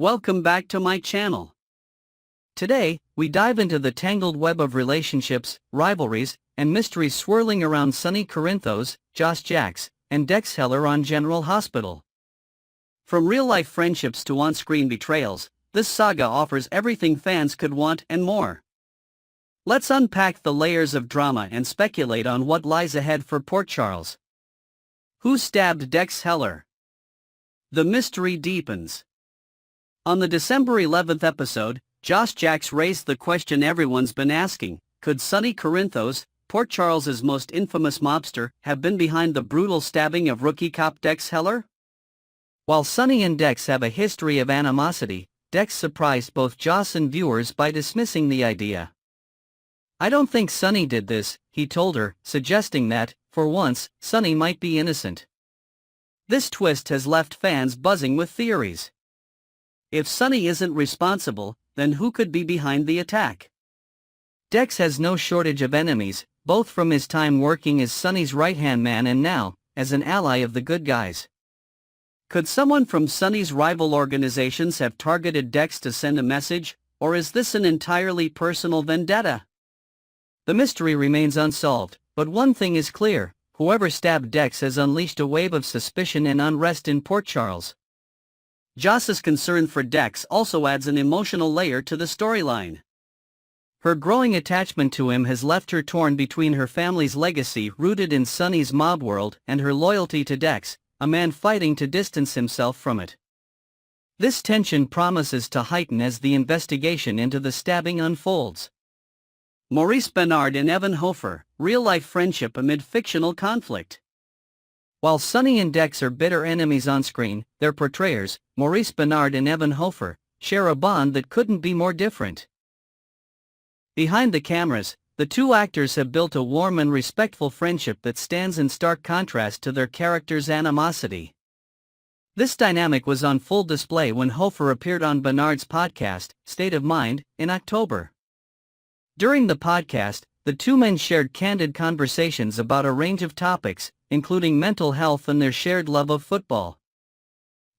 welcome back to my channel. Today, we dive into the tangled web of relationships, rivalries, and mysteries swirling around Sonny Corinthos, Josh Jacks, and Dex Heller on General Hospital. From real-life friendships to on-screen betrayals, this saga offers everything fans could want and more. Let's unpack the layers of drama and speculate on what lies ahead for Port Charles. Who stabbed Dex Heller? The mystery deepens. On the December 11th episode, Josh Jacks raised the question everyone's been asking: could Sonny Corinthos, Port Charles's most infamous mobster, have been behind the brutal stabbing of rookie cop Dex Heller? While Sonny and Dex have a history of animosity, Dex surprised both Josh and viewers by dismissing the idea. "I don't think Sonny did this," he told her, suggesting that, for once, Sonny might be innocent. This twist has left fans buzzing with theories. If Sonny isn't responsible, then who could be behind the attack? Dex has no shortage of enemies, both from his time working as Sonny's right-hand man and now, as an ally of the good guys. Could someone from Sonny's rival organizations have targeted Dex to send a message, or is this an entirely personal vendetta? The mystery remains unsolved, but one thing is clear: whoever stabbed Dex has unleashed a wave of suspicion and unrest in Port Charles. Josh's concern for Dex also adds an emotional layer to the storyline. Her growing attachment to him has left her torn between her family's legacy rooted in Sonny's mob world and her loyalty to Dex, a man fighting to distance himself from it. This tension promises to heighten as the investigation into the stabbing unfolds. Maurice Benard and Evan Hofer, real-life friendship amid fictional conflict. While Sonny and Dex are bitter enemies on screen, their portrayers, Maurice Benard and Evan Hofer, share a bond that couldn't be more different. Behind the cameras, the two actors have built a warm and respectful friendship that stands in stark contrast to their characters' animosity. This dynamic was on full display when Hofer appeared on Benard's podcast, State of Mind, in October. During the podcast, the two men shared candid conversations about a range of topics, including mental health and their shared love of football.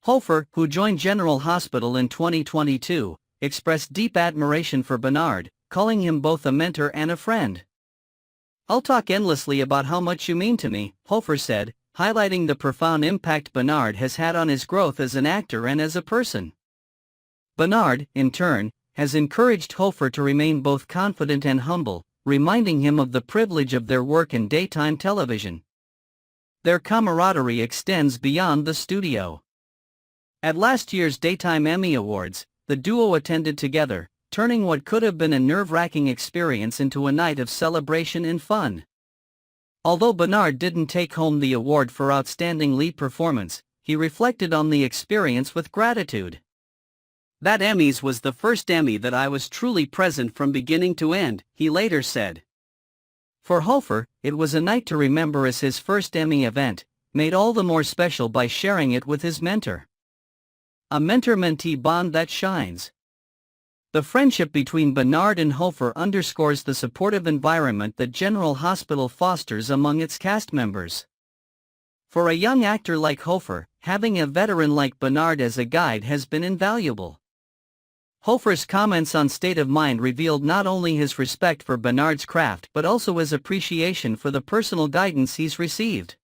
Hofer, who joined General Hospital in 2022, expressed deep admiration for Benard, calling him both a mentor and a friend. "I'll talk endlessly about how much you mean to me," Hofer said, highlighting the profound impact Benard has had on his growth as an actor and as a person. Benard, in turn, has encouraged Hofer to remain both confident and humble, reminding him of the privilege of their work in daytime television. Their camaraderie extends beyond the studio. At last year's Daytime Emmy Awards, the duo attended together, turning what could have been a nerve-wracking experience into a night of celebration and fun. Although Benard didn't take home the award for Outstanding Lead Performance, he reflected on the experience with gratitude. "That Emmys was the first Emmy that I was truly present from beginning to end," he later said. For Hofer, it was a night to remember as his first Emmy event, made all the more special by sharing it with his mentor. A mentor-mentee bond that shines. The friendship between Benard and Hofer underscores the supportive environment that General Hospital fosters among its cast members. For a young actor like Hofer, having a veteran like Benard as a guide has been invaluable. Hofer's comments on State of Mind revealed not only his respect for Benard's craft but also his appreciation for the personal guidance he's received.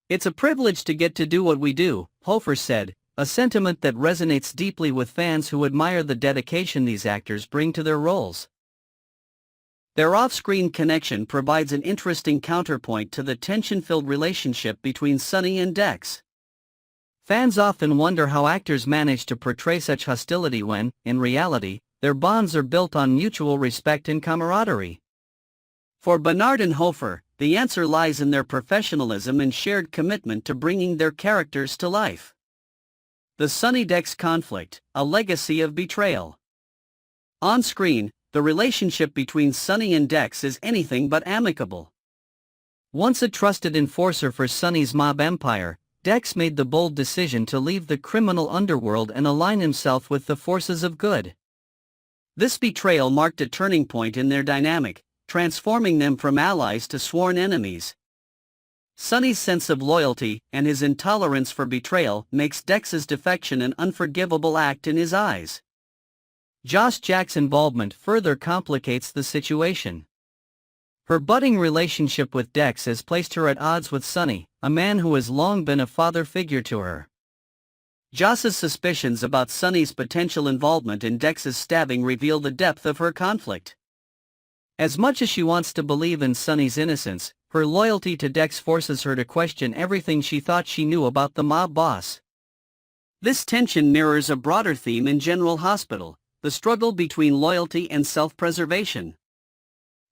"It's a privilege to get to do what we do," Hofer said, a sentiment that resonates deeply with fans who admire the dedication these actors bring to their roles. Their off-screen connection provides an interesting counterpoint to the tension-filled relationship between Sonny and Dex. Fans often wonder how actors manage to portray such hostility when, in reality, their bonds are built on mutual respect and camaraderie. For Benard and Hofer, the answer lies in their professionalism and shared commitment to bringing their characters to life. The Sonny-Dex conflict, a legacy of betrayal. On screen, the relationship between Sonny and Dex is anything but amicable. Once a trusted enforcer for Sonny's mob empire, Dex made the bold decision to leave the criminal underworld and align himself with the forces of good. This betrayal marked a turning point in their dynamic, transforming them from allies to sworn enemies. Sonny's sense of loyalty and his intolerance for betrayal makes Dex's defection an unforgivable act in his eyes. Josh Jack's involvement further complicates the situation. Her budding relationship with Dex has placed her at odds with Sonny, a man who has long been a father figure to her. Joss's suspicions about Sonny's potential involvement in Dex's stabbing reveal the depth of her conflict. As much as she wants to believe in Sonny's innocence, her loyalty to Dex forces her to question everything she thought she knew about the mob boss. This tension mirrors a broader theme in General Hospital, the struggle between loyalty and self-preservation.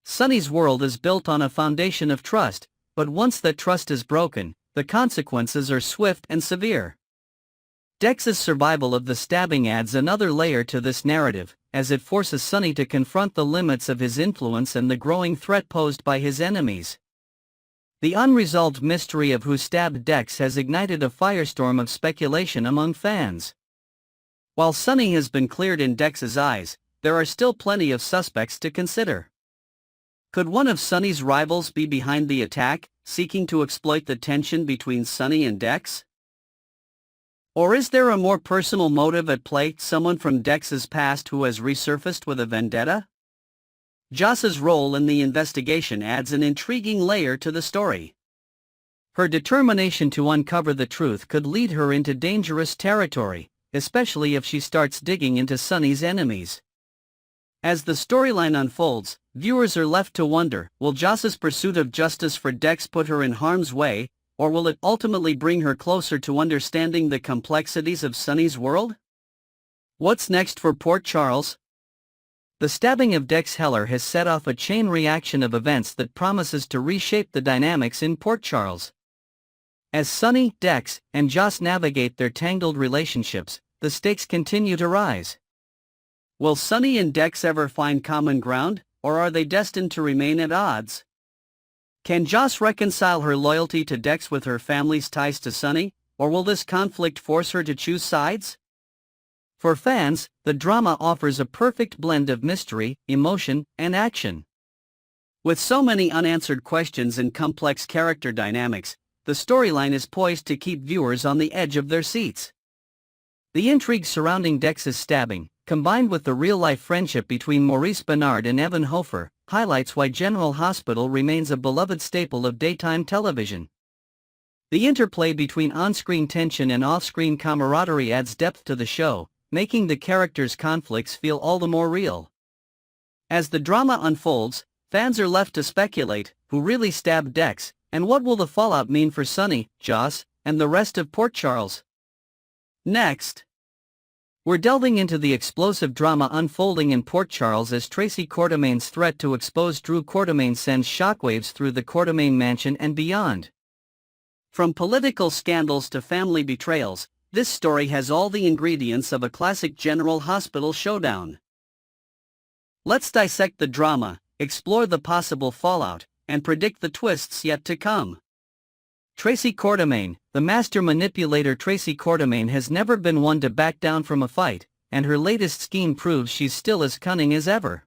Sonny's world is built on a foundation of trust, but once that trust is broken, the consequences are swift and severe. Dex's survival of the stabbing adds another layer to this narrative, as it forces Sonny to confront the limits of his influence and the growing threat posed by his enemies. The unresolved mystery of who stabbed Dex has ignited a firestorm of speculation among fans. While Sonny has been cleared in Dex's eyes, there are still plenty of suspects to consider. Could one of Sonny's rivals be behind the attack, seeking to exploit the tension between Sonny and Dex? Or is there a more personal motive at play, someone from Dex's past who has resurfaced with a vendetta? Joss's role in the investigation adds an intriguing layer to the story. Her determination to uncover the truth could lead her into dangerous territory, especially if she starts digging into Sonny's enemies. As the storyline unfolds, viewers are left to wonder, will Joss's pursuit of justice for Dex put her in harm's way, or will it ultimately bring her closer to understanding the complexities of Sonny's world? What's next for Port Charles? The stabbing of Dex Heller has set off a chain reaction of events that promises to reshape the dynamics in Port Charles. As Sonny, Dex, and Joss navigate their tangled relationships, the stakes continue to rise. Will Sonny and Dex ever find common ground, or are they destined to remain at odds? Can Joss reconcile her loyalty to Dex with her family's ties to Sonny, or will this conflict force her to choose sides? For fans, the drama offers a perfect blend of mystery, emotion, and action. With so many unanswered questions and complex character dynamics, the storyline is poised to keep viewers on the edge of their seats. The intrigue surrounding Dex's stabbing, combined with the real-life friendship between Maurice Benard and Evan Hofer, highlights why General Hospital remains a beloved staple of daytime television. The interplay between on-screen tension and off-screen camaraderie adds depth to the show, making the characters' conflicts feel all the more real. As the drama unfolds, fans are left to speculate, who really stabbed Dex, and what will the fallout mean for Sonny, Joss, and the rest of Port Charles? Next, we're delving into the explosive drama unfolding in Port Charles as Tracy Quartermaine's threat to expose Drew Quartermaine sends shockwaves through the Quartermaine mansion and beyond. From political scandals to family betrayals, this story has all the ingredients of a classic General Hospital showdown. Let's dissect the drama, explore the possible fallout, and predict the twists yet to come. Tracy Quartermaine, the master manipulator. Tracy Quartermaine has never been one to back down from a fight, and her latest scheme proves she's still as cunning as ever.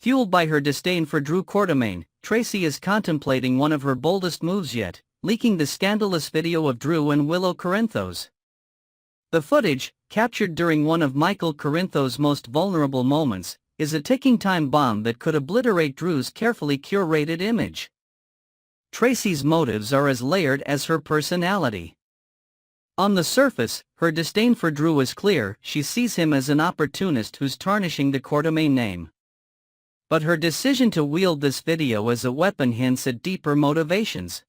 Fueled by her disdain for Drew Quartermaine, Tracy is contemplating one of her boldest moves yet, leaking the scandalous video of Drew and Willow Corinthos. The footage, captured during one of Michael Corinthos' most vulnerable moments, is a ticking time bomb that could obliterate Drew's carefully curated image. Tracy's motives are as layered as her personality. On the surface, her disdain for Drew is clear. She sees him as an opportunist who's tarnishing the Quartermaine name. But her decision to wield this video as a weapon hints at deeper motivations.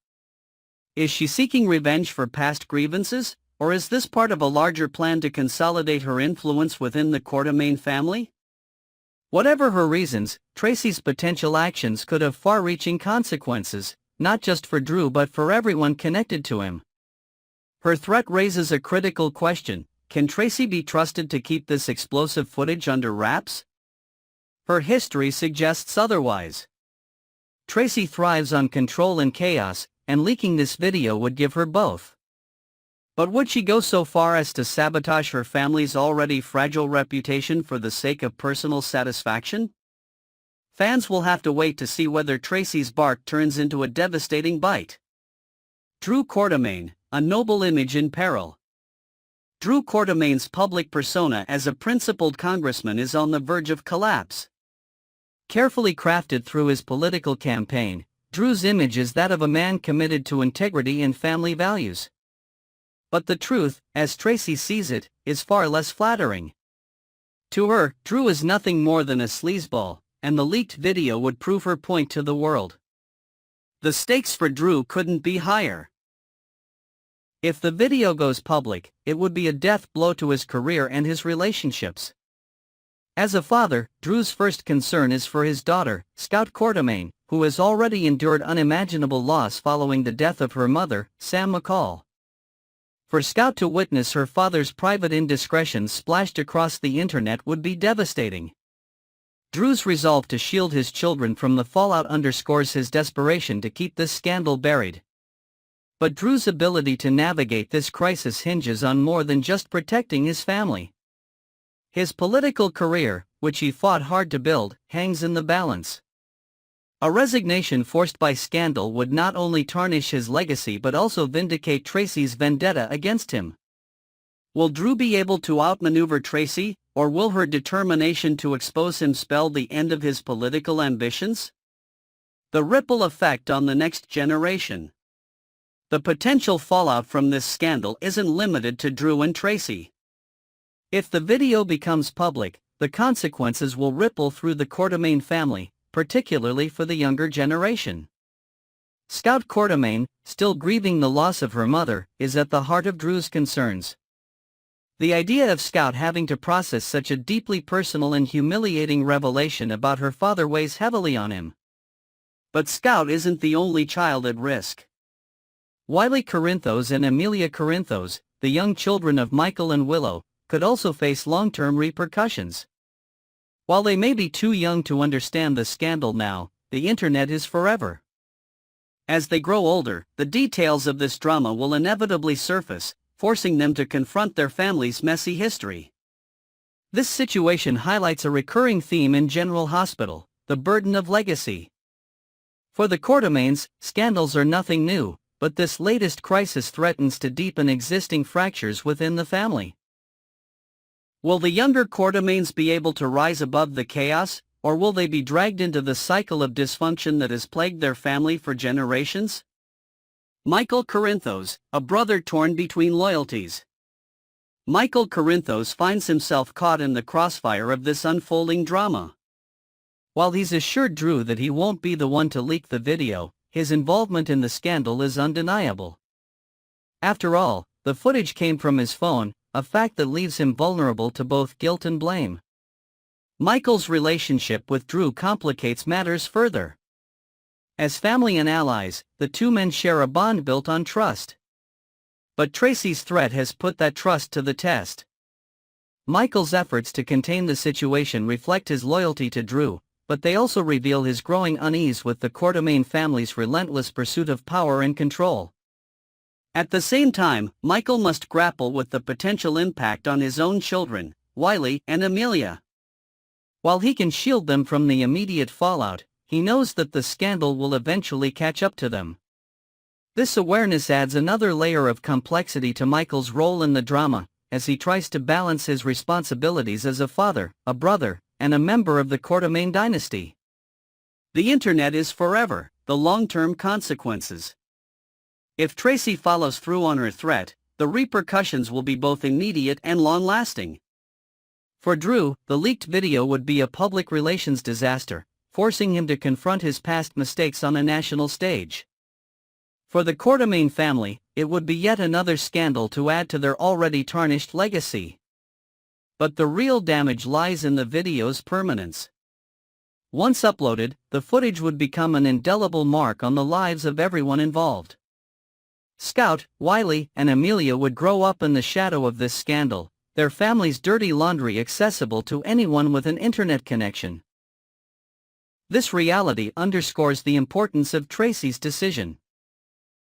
Is she seeking revenge for past grievances, or is this part of a larger plan to consolidate her influence within the Quartermaine family? Whatever her reasons, Tracy's potential actions could have far-reaching consequences, not just for Drew but for everyone connected to him. Her threat raises a critical question: can Tracy be trusted to keep this explosive footage under wraps? Her history suggests otherwise. Tracy thrives on control and chaos, and leaking this video would give her both. But would she go so far as to sabotage her family's already fragile reputation for the sake of personal satisfaction? Fans will have to wait to see whether Tracy's bark turns into a devastating bite. Drew Quartermaine, a noble image in peril. Drew Quartermaine's public persona as a principled congressman is on the verge of collapse. Carefully crafted through his political campaign, Drew's image is that of a man committed to integrity and family values. But the truth, as Tracy sees it, is far less flattering. To her, Drew is nothing more than a sleazeball, and the leaked video would prove her point to the world. The stakes for Drew couldn't be higher. If the video goes public, it would be a death blow to his career and his relationships. As a father, Drew's first concern is for his daughter, Scout Quartermaine, who has already endured unimaginable loss following the death of her mother, Sam McCall. For Scout to witness her father's private indiscretions splashed across the internet would be devastating. Drew's resolve to shield his children from the fallout underscores his desperation to keep this scandal buried. But Drew's ability to navigate this crisis hinges on more than just protecting his family. His political career, which he fought hard to build, hangs in the balance. A resignation forced by scandal would not only tarnish his legacy but also vindicate Tracy's vendetta against him. Will Drew be able to outmaneuver Tracy, or will her determination to expose him spell the end of his political ambitions? The ripple effect on the next generation. The potential fallout from this scandal isn't limited to Drew and Tracy. If the video becomes public, the consequences will ripple through the Quartermaine family, particularly for the younger generation. Scout Quartermaine, still grieving the loss of her mother, is at the heart of Drew's concerns. The idea of Scout having to process such a deeply personal and humiliating revelation about her father weighs heavily on him. But Scout isn't the only child at risk. Wiley Corinthos and Amelia Corinthos, the young children of Michael and Willow, could also face long-term repercussions. While they may be too young to understand the scandal now, the internet is forever. As they grow older, the details of this drama will inevitably surface, forcing them to confront their family's messy history. This situation highlights a recurring theme in General Hospital: the burden of legacy. For the Quartermaines, scandals are nothing new, but this latest crisis threatens to deepen existing fractures within the family. Will the younger Quartermaines be able to rise above the chaos, or will they be dragged into the cycle of dysfunction that has plagued their family for generations? Michael Corinthos, a brother torn between loyalties. Michael Corinthos finds himself caught in the crossfire of this unfolding drama. While he's assured Drew that he won't be the one to leak the video, his involvement in the scandal is undeniable. After all, the footage came from his phone, a fact that leaves him vulnerable to both guilt and blame. Michael's relationship with Drew complicates matters further. As family and allies, the two men share a bond built on trust. But Tracy's threat has put that trust to the test. Michael's efforts to contain the situation reflect his loyalty to Drew, but they also reveal his growing unease with the Quartermaine family's relentless pursuit of power and control. At the same time, Michael must grapple with the potential impact on his own children, Wiley and Amelia. While he can shield them from the immediate fallout, he knows that the scandal will eventually catch up to them. This awareness adds another layer of complexity to Michael's role in the drama, as he tries to balance his responsibilities as a father, a brother, and a member of the Quartermaine dynasty. The internet is forever, the long-term consequences. If Tracy follows through on her threat, the repercussions will be both immediate and long-lasting. For Drew, the leaked video would be a public relations disaster, forcing him to confront his past mistakes on a national stage. For the Quartermaine family, it would be yet another scandal to add to their already tarnished legacy. But the real damage lies in the video's permanence. Once uploaded, the footage would become an indelible mark on the lives of everyone involved. Scout, Wiley, and Amelia would grow up in the shadow of this scandal, their family's dirty laundry accessible to anyone with an internet connection. This reality underscores the importance of Tracy's decision.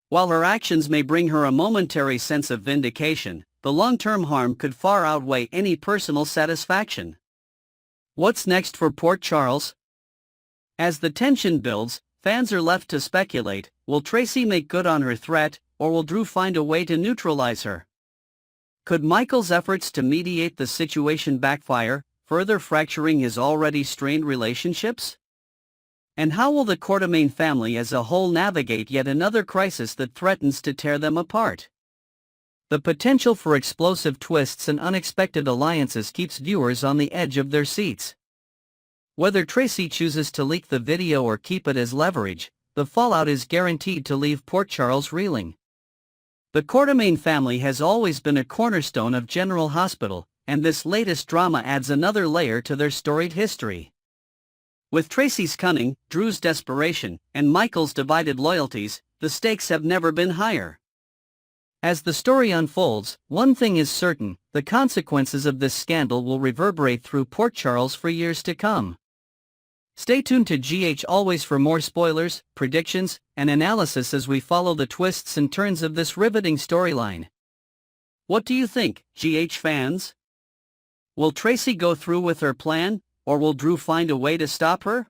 While her actions may bring her a momentary sense of vindication, the long-term harm could far outweigh any personal satisfaction. What's next for Port Charles? As the tension builds, fans are left to speculate: will Tracy make good on her threat, or will Drew find a way to neutralize her? Could Michael's efforts to mediate the situation backfire, further fracturing his already strained relationships? And how will the Quartermaine family as a whole navigate yet another crisis that threatens to tear them apart? The potential for explosive twists and unexpected alliances keeps viewers on the edge of their seats. Whether Tracy chooses to leak the video or keep it as leverage, the fallout is guaranteed to leave Port Charles reeling. The Quartermaine family has always been a cornerstone of General Hospital, and this latest drama adds another layer to their storied history. With Tracy's cunning, Drew's desperation, and Michael's divided loyalties, the stakes have never been higher. As the story unfolds, one thing is certain: the consequences of this scandal will reverberate through Port Charles for years to come. Stay tuned to GH Always for more spoilers, predictions, and analysis as we follow the twists and turns of this riveting storyline. What do you think, GH fans? Will Tracy go through with her plan, or will Drew find a way to stop her?